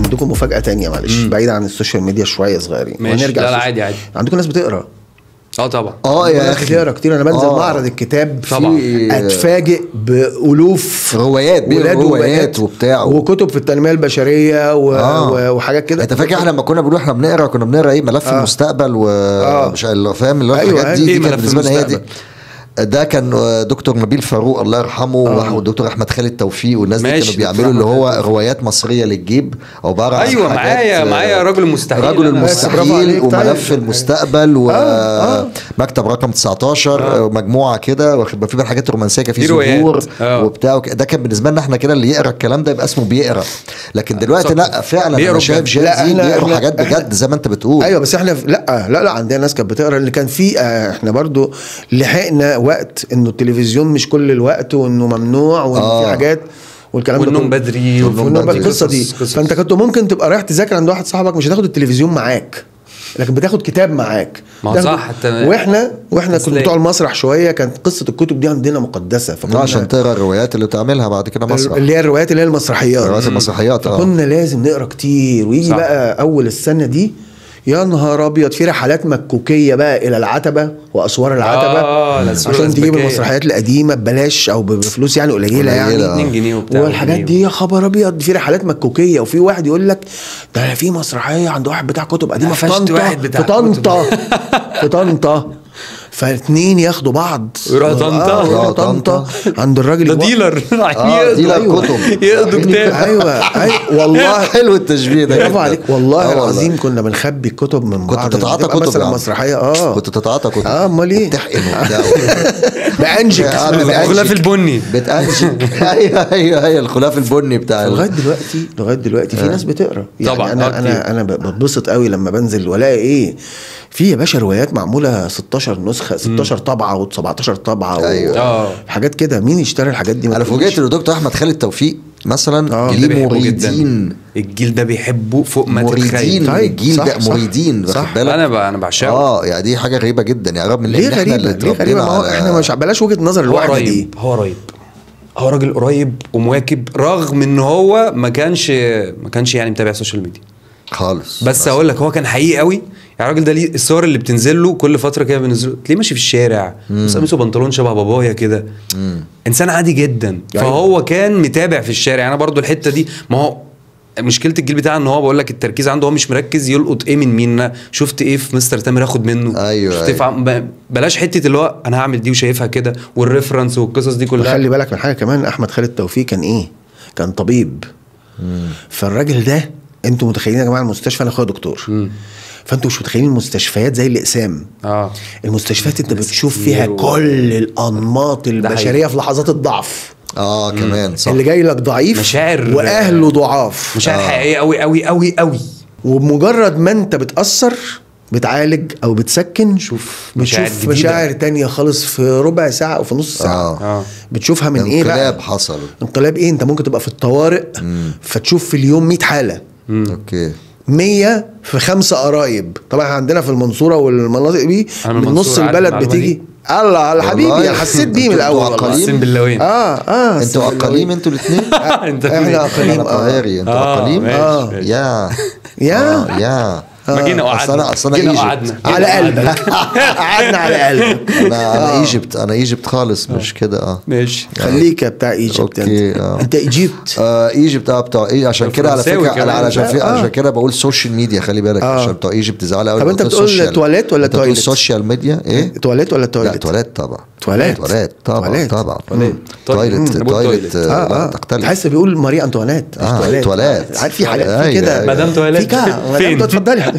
عندكم مفاجاه تانية معلش بعيد عن السوشيال ميديا شويه صغيرين ونرجع. لا عادي عادي. عندكم ناس بتقرا؟ طبعا. يا اخي بتقرا كتير. انا بنزل معرض الكتاب طبعا اتفاجئ بالوف روايات وبتاع وكتب في التنميه البشريه وحاجات كده. انت فاكر احنا لما كنا بنروح احنا بنقرا ايه ملف المستقبل مش فاهم اللي هو الحاجات دي كانت بالنسبه لنا هي دي. ده كان دكتور نبيل فاروق الله يرحمه والدكتور احمد خالد توفيق والناس دي كانوا بيعملوا اللي هو روايات مصريه للجيب عباره عن ايوه معايا رجل المستحيل وملف المستقبل ومكتب رقم 19 مجموعه كده واخد في الحاجات الرومانسيه في زهور وبتاع. ده كان بالنسبه لنا احنا كده اللي يقرا الكلام ده يبقى اسمه بيقرا. لكن دلوقتي لا فعلا انا شايف جايزين بيقروا حاجات بجد زي ما انت بتقول. ايوه بس احنا لا عندنا ناس كانت بتقرا اللي كان في احنا برضو لحقنا وقت انه التلفزيون مش كل الوقت وانه ممنوع وانه في حاجات والكلام ده والنوم بدري القصه دي. فانت كنت ممكن تبقى رايح تذاكر عند واحد صاحبك مش هتاخد التلفزيون معاك لكن بتاخد كتاب معاك. صح. واحنا كنا بتوع المسرح شويه كانت قصه الكتب دي عندنا مقدسه. عشان تقرا الروايات اللي بتعملها بعد كده مسرح اللي هي الروايات اللي هي المسرحيات فكنا لازم نقرا كتير. ويجي بقى اول السنه دي يا نهار ابيض في رحلات مكوكيه بقى الى العتبه واسوار العتبه عشان تجيب المسرحيات القديمه ببلاش او بفلوس يعني قليله يعني 2 جنيه وبتاع والحاجات دي. يا خبر ابيض في رحلات مكوكيه. وفي واحد يقول لك ده في مسرحيه عند واحد بتاع كتب قديمه في طنطا فاثنين ياخدوا بعض ويروحوا طنطا عند الراجل ده ديلر ديلر كتب يقضوا كتاب. ايوه والله حلو التشبيه ده. برافو عليك والله العظيم. كنا بنخبي الكتب من بعض. كنت بتتعاطى كتب مثلا مسرحيه كنت بتتعاطى كتب امال ايه بتحقن بانجك الغلاف البني بتانجك ايوه الغلاف البني بتاع لغايه دلوقتي في ناس بتقرا يعني. طبعا انا بتبسط قوي لما بنزل والاقي ايه في يا باشا روايات معموله 16 نسخه 16 طبعه و17 طبعه حاجات كده. مين يشتري الحاجات دي؟ انا فوجئت ان دكتور احمد خالد توفيق مثلا ليه مريدين. الجيل ده بيحبه فوق ما تتخيل. الجيل ده مريدين واخد بالك. انا بعشقه. يعني دي حاجه غريبه جدا يعني رغم ان احنا اللي اتربينا احنا مش بلاش وجهه نظر الواحده دي. هو قريب هو راجل قريب ومواكب رغم ان هو ما كانش يعني متابع السوشيال ميديا خالص. بس هقول لك هو كان حقيقي قوي يعني. الراجل ده ليه الصور اللي بتنزل له كل فتره كده بينزل تلاقيه ماشي في الشارع قميصه بنطلون شبه بابايا كده انسان عادي جدا. فهو كان متابع في الشارع. انا برضو الحته دي ما هو مشكله الجيل بتاعه ان هو بقول لك التركيز عنده هو مش مركز يلقط ايه من مين شفت ايه في مستر تامر اخد منه. ايوه بلاش حته اللي هو انا هعمل دي وشايفها كده والريفرنس والقصص دي كلها. خلي بالك من حاجه كمان. احمد خالد توفيق كان ايه؟ كان طبيب. فالراجل ده انتوا متخيلين يا جماعه المستشفى انا اخويا دكتور فانتوا مش متخيلين المستشفيات زي الاقسام. المستشفيات انت بتشوف فيها كل الانماط البشريه في لحظات الضعف. كمان صح. اللي جاي لك ضعيف مشاعر واهله ضعاف مشاعر حقيقيه قوي قوي قوي قوي. وبمجرد ما انت بتأثر بتعالج او بتسكن بتشوف مشاعر تانية خالص في ربع ساعة او في نص ساعة. بتشوفها من ايه بقى؟ انقلاب حصل. انقلاب ايه؟ انت ممكن تبقى في الطوارئ فتشوف في اليوم 100 حالة. اوكي 100 في 5 قرايب. طبعا عندنا في المنصورة والمناطق دي من نص البلد بتيجي. الله الحبيبي انا حسيت بيه من الاول. اقاليم باللوين. انتوا اقاليم انتوا الاثنين. احنا اقاليم. انتوا اقاليم. يا ما جينا وقعدنا على قلبك. قعدنا على قلبك. انا ايجيبت خالص مش كده. ماشي خليك يا بتاع ايجيبت. انت ايجيبت. ايجيبت بتاع ايه عشان كده على فكره عشان كده بقول سوشيال ميديا. خلي بالك عشان بتوع ايجيبت زعلوا قوي. طب انت بتقول تواليت ولا تويلت؟ السوشيال ميديا ايه؟ تواليت ولا تويلت؟ لا تواليت طبعا. تواليت طبعا تويلت تختلف. تحس بيقول ماري انطوانيت. تواليت عارف في حاجات كده مدام تواليت فين؟ اتفضلي